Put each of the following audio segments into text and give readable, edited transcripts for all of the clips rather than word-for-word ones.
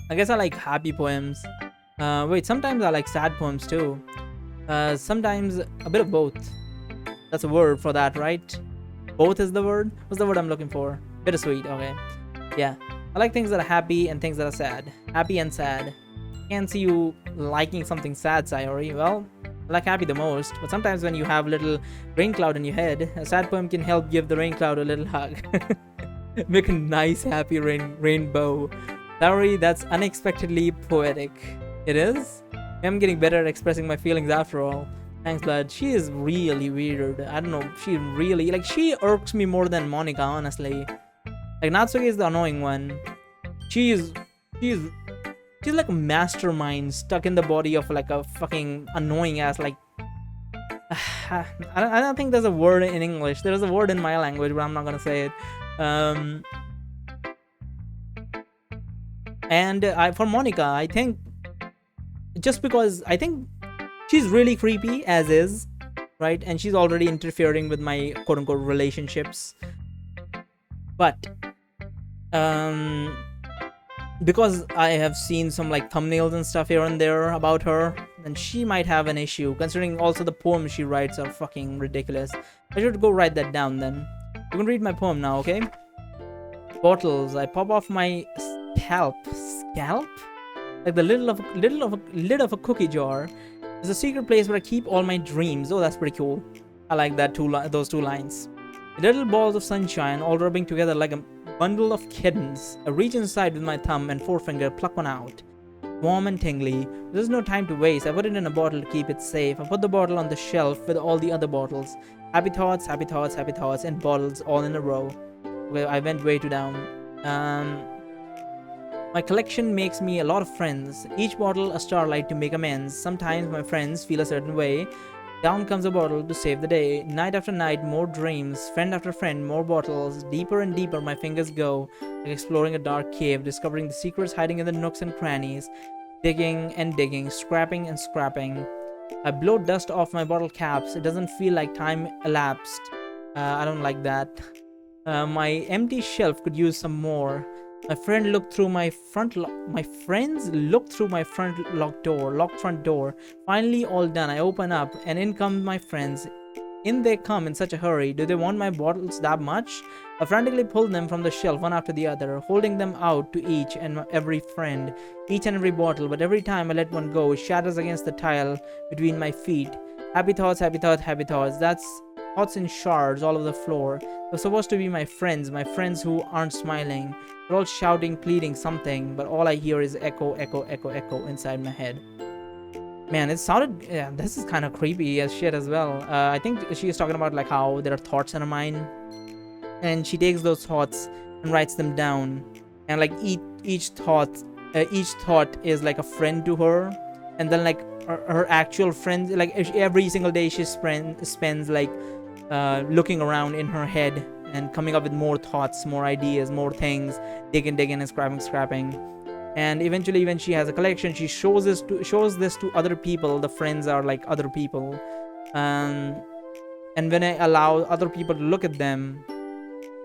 I guess I like happy poems. Wait, sometimes I like sad poems too. Sometimes a bit of both. That's a word for that, right? Both is the word. What's the word I'm looking for? Bittersweet. Okay. Yeah. I like things that are happy and things that are sad. Happy and sad. Can't see you liking something sad, Sayori. Well, I like happy the most, but sometimes when you have a little rain cloud in your head, a sad poem can help give the rain cloud a little hug. Make a nice happy rainbow. Sorry, that's unexpectedly poetic. It is? I'm getting better at expressing my feelings after all. Thanks, bud. She is really weird. I don't know. She really, like, she irks me more than Monica, honestly. Like, Natsuki is the annoying one. She's she's she's like a mastermind stuck in the body of like a fucking annoying ass, like, I don't think there's a word in English. There's a word in my language, but I'm not gonna say it. Um, and for Monica, I think just because I think she's really creepy as is, right? And she's already interfering with my quote unquote relationships. But because I have seen some like thumbnails and stuff here and there about her, then she might have an issue, considering also the poems she writes are fucking ridiculous. I should go write that down then. You can read my poem now, okay? Bottles. I pop off my scalp? Like the lid of a cookie jar. There's a secret place where I keep all my dreams. Oh, that's pretty cool. I like that those two lines. Little balls of sunshine all rubbing together like a bundle of kittens. I reach inside with my thumb and forefinger, pluck one out. Warm and tingly. There's no time to waste. I put it in a bottle to keep it safe. I put the bottle on the shelf with all the other bottles. Happy thoughts, happy thoughts, happy thoughts, and bottles all in a row. Okay, I went way too down. My collection makes me a lot of friends. Each bottle a starlight to make amends. Sometimes my friends feel a certain way. Down comes a bottle to save the day. Night after night, more dreams. Friend after friend, more bottles. Deeper and deeper my fingers go, like exploring a dark cave, discovering the secrets hiding in the nooks and crannies. Digging and digging, scrapping and scrapping. I blow dust off my bottle caps. It doesn't feel like time elapsed. I don't like that. My empty shelf could use some more. My friends looked through my front locked front door. Finally all done. I open up and in come my friends. In they come in such a hurry. Do they want my bottles that much? I frantically pull them from the shelf one after the other, holding them out to each and every friend, each and every bottle, but every time I let one go, it shatters against the tile between my feet. Happy thoughts, happy thoughts, happy thoughts. That's thoughts in shards all over the floor. They're supposed to be my friends who aren't smiling. They're all shouting, pleading something, but all I hear is echo, echo, echo, echo inside my head. Man, it sounded, yeah, this is kind of creepy as shit as well. I think she is talking about like how there are thoughts in her mind, and she takes those thoughts and writes them down, and like each thought is like a friend to her, and then like her actual friends, like every single day she spends like looking around in her head and coming up with more thoughts, more ideas, more things, digging and scrapping. And eventually when she has a collection, she shows this to other people. The friends are like other people, and when I allow other people to look at them,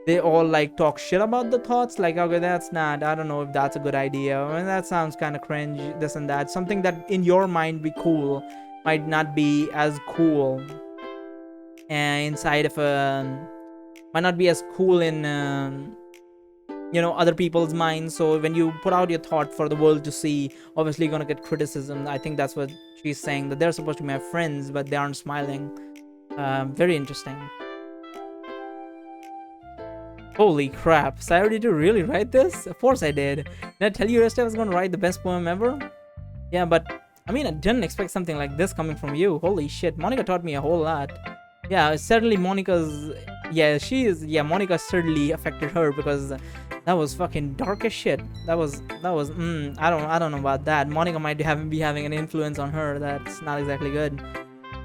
they all like talk shit about the thoughts, like, okay, that's not, I don't know if that's a good idea, I mean, that sounds kind of cringe, this and that. Something that in your mind be cool might not be as cool and inside of might not be as cool in other people's minds. So when you put out your thought for the world to see, obviously you're gonna get criticism. I think that's what she's saying, that they're supposed to be my friends but they aren't smiling. Very interesting. Holy crap, Sayori, did you really write this? Of course I did. Did I tell you yesterday I was gonna write the best poem ever? Yeah, but I mean, I didn't expect something like this coming from you. Holy shit, Monica taught me a whole lot. Yeah, certainly Monica certainly affected her, because that was fucking dark as shit. That was I don't know about that. Monica might be having an influence on her that's not exactly good.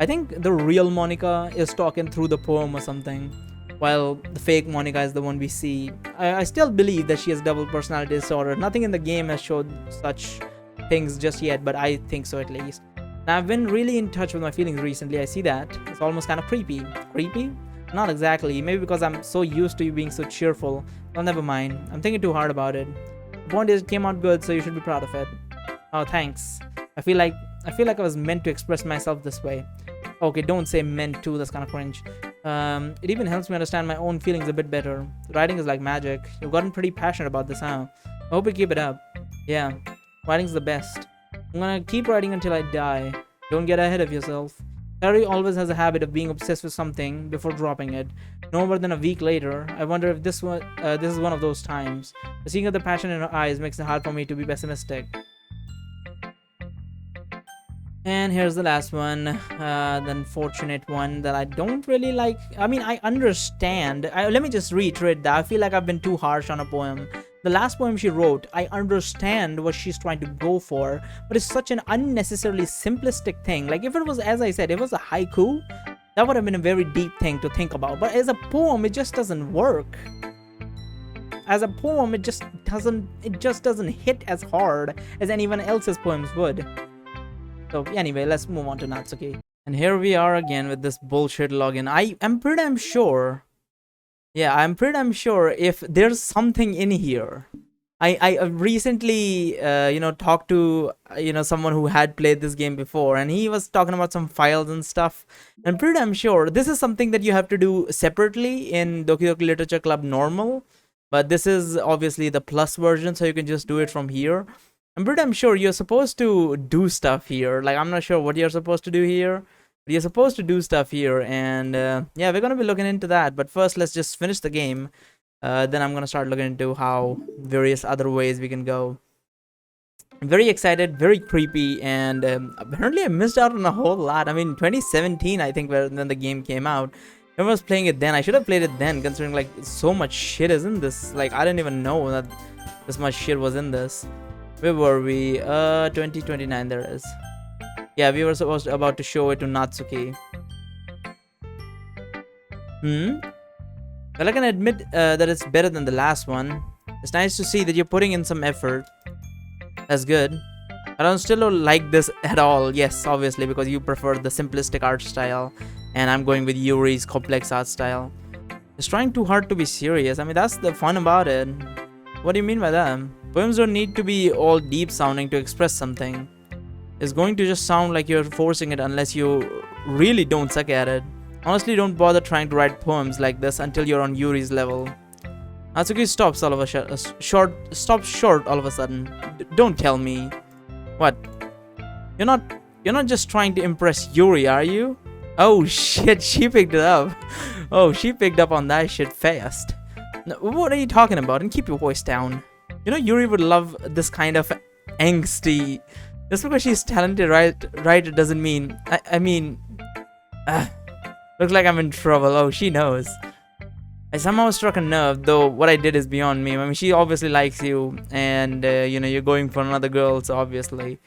I think the real Monica is talking through the poem or something, while the fake Monica is the one we see. I still believe that she has double personality disorder. Nothing in the game has showed such things just yet, but I think so at least. Now, I've been really in touch with my feelings recently. I see that. It's almost kind of creepy. Creepy? Not exactly. Maybe because I'm so used to you being so cheerful. Well, never mind. I'm thinking too hard about it. The point is, it came out good, so you should be proud of it. Oh, thanks. I feel like I was meant to express myself this way. Okay, don't say meant to. That's kind of cringe. It even helps me understand my own feelings a bit better. Writing is like magic. You've gotten pretty passionate about this, huh? I hope you keep it up. Yeah, writing's the best. I'm gonna keep writing until I die. Don't get ahead of yourself. Harry always has a habit of being obsessed with something before dropping it. No more than a week later, I wonder if this is one of those times. Seeing the passion in her eyes makes it hard for me to be pessimistic. And here's the last one, the unfortunate one that I don't really like. I mean, I understand. Let me just reiterate that. I feel like I've been too harsh on a poem. The last poem she wrote, I understand what she's trying to go for, but it's such an unnecessarily simplistic thing. Like, if it was, as I said, if it was a haiku, that would have been a very deep thing to think about. But as a poem, it just doesn't work. As a poem, it just doesn't hit as hard as anyone else's poems would. So anyway, let's move on to Natsuki. And here we are again with this bullshit login. I'm pretty damn sure. Yeah, I'm pretty damn sure if there's something in here. I recently, talked to, someone who had played this game before, and he was talking about some files and stuff. I'm pretty damn sure this is something that you have to do separately in Doki Doki Literature Club normal. But this is obviously the plus version, so you can just do it from here. I'm pretty damn sure you're supposed to do stuff here. Like, I'm not sure what you're supposed to do here. But you're supposed to do stuff here. And yeah, we're going to be looking into that. But first, let's just finish the game. Then I'm going to start looking into how various other ways we can go. I'm very excited, very creepy. And apparently I missed out on a whole lot. I mean, 2017, I think, when the game came out. I was playing it then. I should have played it then, considering, like, so much shit is in this. Like, I didn't even know that this much shit was in this. Where were we? 2029, there it is. Yeah, we were about to show it to Natsuki. Well, I can admit that it's better than the last one. It's nice to see that you're putting in some effort. That's good. I don't like this at all. Yes, obviously, because you prefer the simplistic art style. And I'm going with Yuri's complex art style. It's trying too hard to be serious. I mean, that's the fun about it. What do you mean by that? Poems don't need to be all deep sounding to express something. It's going to just sound like you're forcing it unless you really don't suck at it. Honestly, don't bother trying to write poems like this until you're on Yuri's level. Natsuki stops short all of a sudden. Don't tell me. What? You're not just trying to impress Yuri, are you? Oh shit, she picked it up. Oh, she picked up on that shit fast. Now, what are you talking about? And keep your voice down. You know, Yuri would love this kind of angsty. Just because she's talented, right? It doesn't mean. I mean, looks like I'm in trouble. Oh, she knows. I somehow struck a nerve, though. What I did is beyond me. I mean, she obviously likes you, and you're going for another girl, so obviously.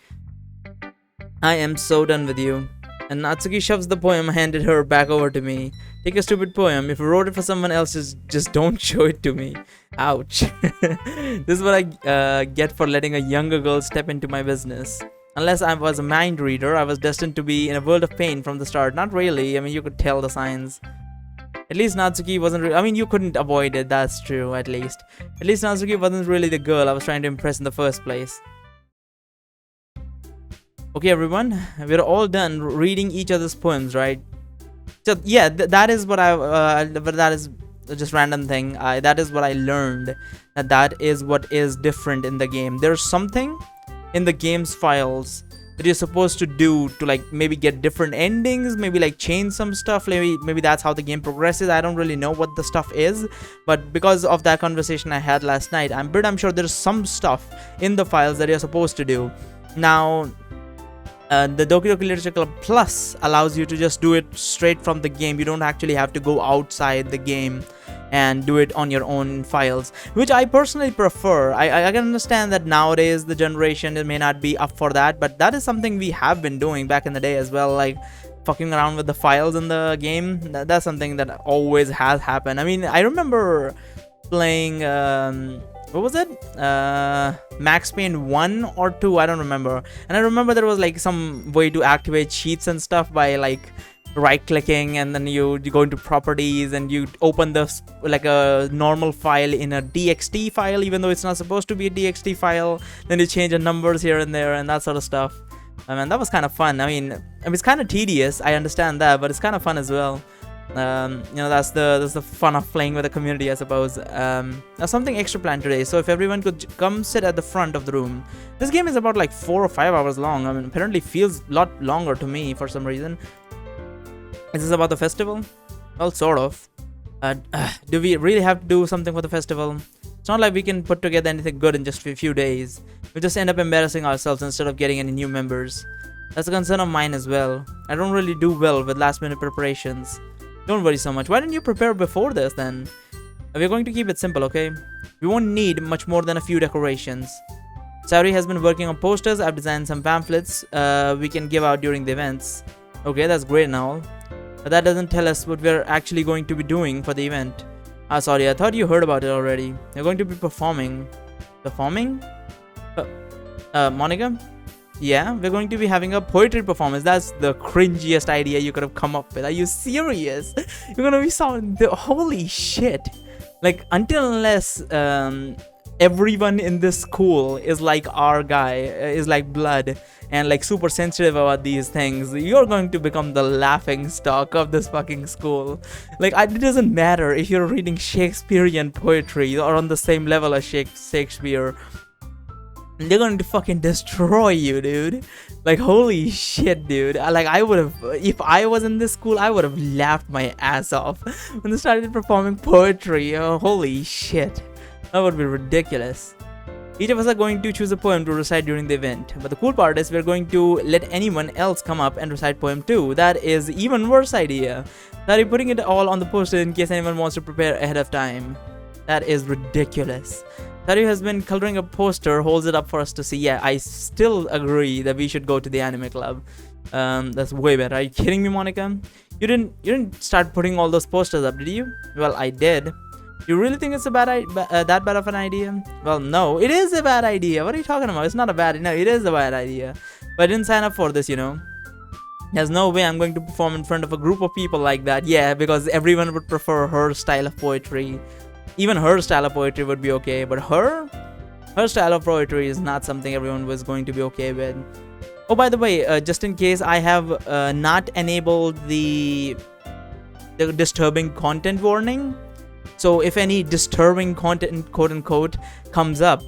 I am so done with you. And Natsuki shoves the poem handed her back over to me. Take a stupid poem. If you wrote it for someone else, just don't show it to me. Ouch. This is what I get for letting a younger girl step into my business. Unless I was a mind reader, I was destined to be in a world of pain from the start. Not really. I mean, you could tell the signs. At least Natsuki wasn't I mean, you couldn't avoid it. That's true, at least. At least Natsuki wasn't really the girl I was trying to impress in the first place. Okay, everyone, we're all done reading each other's poems, right? So yeah, that is what that is just random thing. That is what I learned. That is what is different in the game. There's something in the game's files that you're supposed to do to, like, maybe get different endings, maybe like change some stuff. Maybe that's how the game progresses. I don't really know what the stuff is, but because of that conversation I had last night, I'm sure there's some stuff in the files that you're supposed to do. Now, the Doki Doki Literature Club Plus allows you to just do it straight from the game. You don't actually have to go outside the game and do it on your own files, which I personally prefer. I can understand that nowadays the generation, it may not be up for that, but that is something we have been doing back in the day as well, like fucking around with the files in the game. That's something that always has happened. I mean, I remember playing what was it, Max Payne 1 or 2, I don't remember. And I remember there was like some way to activate cheats and stuff by like right clicking, and then you go into properties and you open this like a normal file in a DXT file, even though it's not supposed to be a DXT file. Then you change the numbers here and there and that sort of stuff. I mean, that was kind of fun. I mean, it's kind of tedious, I understand that, but it's kind of fun as well. That's the fun of playing with the community, I suppose. There's something extra planned today, so if everyone could come sit at the front of the room. This game is about like 4 or 5 hours long. I mean, apparently feels a lot longer to me for some reason. Is this about the festival? Well, sort of. Do we really have to do something for the festival? It's not like we can put together anything good in just a few days. We just end up embarrassing ourselves instead of getting any new members. That's a concern of mine as well. I don't really do well with last minute preparations. Don't worry so much. Why didn't you prepare before this then? We're going to keep it simple, okay? We won't need much more than a few decorations. Saori has been working on posters. I've designed some pamphlets we can give out during the events. Okay, that's great and all. But that doesn't tell us what we're actually going to be doing for the event. Sorry, I thought you heard about it already. You're going to be performing. Performing? Monica? Yeah, we're going to be having a poetry performance. That's the cringiest idea you could have come up with. Are you serious? You're gonna be sounding holy shit. Like, until unless everyone in this school is like our guy, is like blood and like super sensitive about these things, you're going to become the laughing stock of this fucking school. Like, it doesn't matter if you're reading Shakespearean poetry or on the same level as Shakespeare. They're going to fucking destroy you, dude. Like, holy shit, dude. Like, I would have, if I was in this school, I would have laughed my ass off when they started performing poetry. Oh, holy shit. That would be ridiculous. Each of us are going to choose a poem to recite during the event. But the cool part is we're going to let anyone else come up and recite poem too. That is even worse idea. That is putting it all on the poster in case anyone wants to prepare ahead of time. That is ridiculous. Taru has been coloring a poster, holds it up for us to see. Yeah, I still agree that we should go to the anime club. That's way better. Are you kidding me, Monica? You didn't start putting all those posters up, did you? Well, I did. You really think it's a that bad of an idea? Well, no, it is a bad idea. What are you talking about? It's not a bad, no, it is a bad idea. But I didn't sign up for this, you know. There's no way I'm going to perform in front of a group of people like that. Yeah, because everyone would prefer her style of poetry. Even her style of poetry would be okay, but her style of poetry is not something everyone was going to be okay with. Oh, by the way, just in case, I have not enabled the disturbing content warning. So if any disturbing content, quote unquote, comes up,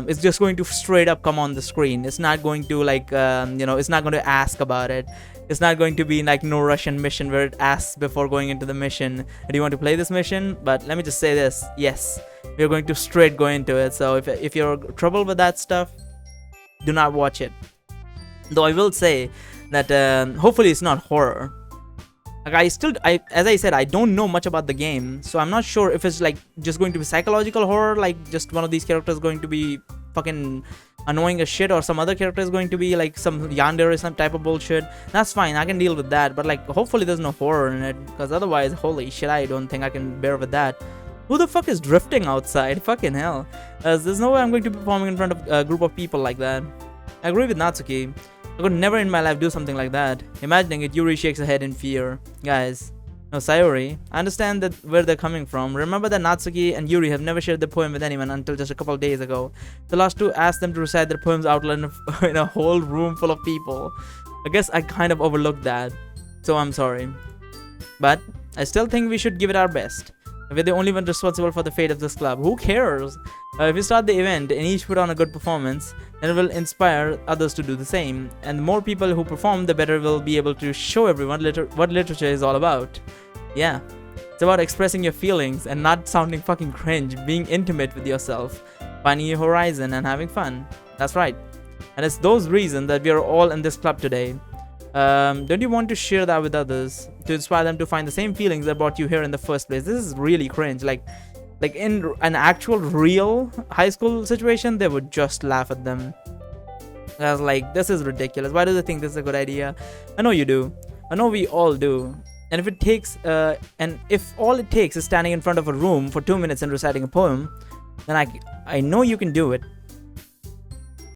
it's just going to straight up come on the screen. It's not going to like, it's not going to ask about it. It's not going to be like No Russian Mission where it asks before going into the mission, do you want to play this mission? But let me just say this, yes, we're going to straight go into it. So if you're troubled with that stuff, do not watch it. Though I will say that hopefully it's not horror. Like, as I said, I don't know much about the game, so I'm not sure if it's like just going to be psychological horror, like just one of these characters going to be fucking annoying as shit, or some other character is going to be like some yandere or some type of bullshit. That's fine, I can deal with that, but like hopefully there's no horror in it, because otherwise, holy shit, I don't think I can bear with that. Who the fuck is drifting outside? Fucking hell. There's no way I'm going to be performing in front of a group of people like that. I agree with Natsuki. I could never in my life do something like that. Imagining it, Yuri shakes her head in fear. Guys, no, Sayori, I understand that where they're coming from. Remember that Natsuki and Yuri have never shared their poem with anyone until just a couple of days ago. The last two asked them to recite their poems out loud in a whole room full of people. I guess I kind of overlooked that, so I'm sorry. But I still think we should give it our best. We're the only one responsible for the fate of this club. Who cares? If we start the event and each put on a good performance, then it will inspire others to do the same. And the more people who perform, the better we'll be able to show everyone what literature is all about. Yeah, it's about expressing your feelings and not sounding fucking cringe, being intimate with yourself, finding your horizon and having fun. That's right. And it's those reasons that we are all in this club today. Don't you want to share that with others to inspire them to find the same feelings that brought you here in the first place? This is really cringe. Like in an actual real high school situation, they would just laugh at them. I was like, this is ridiculous. Why do they think this is a good idea? I know you do. I know we all do. And if it takes, and if all it takes is standing in front of a room for 2 minutes and reciting a poem, then I know you can do it.